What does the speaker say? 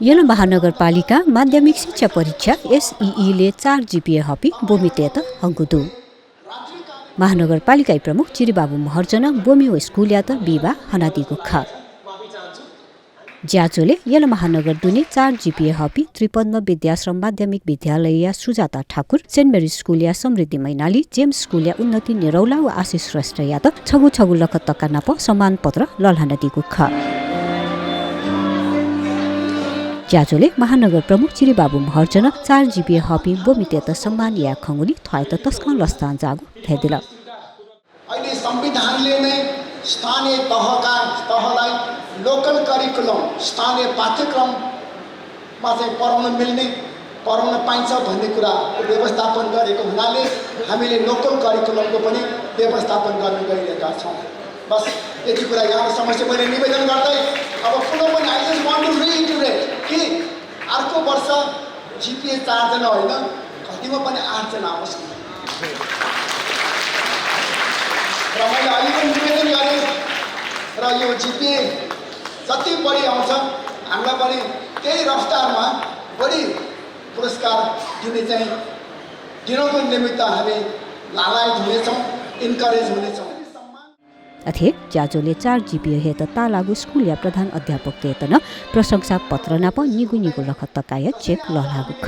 Yellow महानगरपालिका माध्यमिक शिक्षा परीक्षा एसइइलय 4 जिपिए हपी बोमितेत हंगुदु महानगरपालिका प्रमुख चिरीबाबु महर्जन बोमी व स्कुल यात बिबा हनादिगु ख ज्याजोले यलो महानगर दुने 4 जिपिए हपी त्रिपन्न विद्याश्रम माध्यमिक विद्यालय या सुजाता ठाकुर सेन्ट मेरी स्कुल या समृद्धि मैनाली जेम्स स्कुल या उन्नति निरौला व आशिष श्रेष्ठ यात छगु छगु लख तकानाप सम्मान पत्र ललहानदिगु ख ज्याजोले महानगर प्रमुख चिरीबाबु महर्जन 4 जिपिए हपी बोमितेत सम्मान या खंगुली थयत तस्कन लस्तान जागु थेदिल अहिले संविधानले नै स्थानीय तहलाई लोकल करिकुलम स्थानीय पाठ्यक्रममा चाहिँ पढाउन पाइन्छ भन्ने कुरा व्यवस्थापन गरेको हुनाले हामीले लोकल करिकुलमको पनि व्यवस्थापन गर्न गइरहेका छौं। बस यति कुरा यहाँ समस्या मैले निवेदन गर्दै अब पुनः पनि I just want to reiterate कि अर्को वर्ष जिपिए 4 जना होइन कतिमा पनि 8 जना आओस् र मैले अहिले पनि निवेदन गरेँ र यो जिपिए जति बढी आउँछ हामीलाई पनि त्यही रफ्तारमा बढी पुरस्कार दिनको निमित्त हामी लालायत हुनेछौँ, इन्करेज हुनेछौँ। अथे ज्याजोले 4 जिपिए हेत तालागु स्कुल या प्रधान अध्यापक तेतन प्रशंसा पत्र नाप निगु लख तकाय चेक लहलागु ख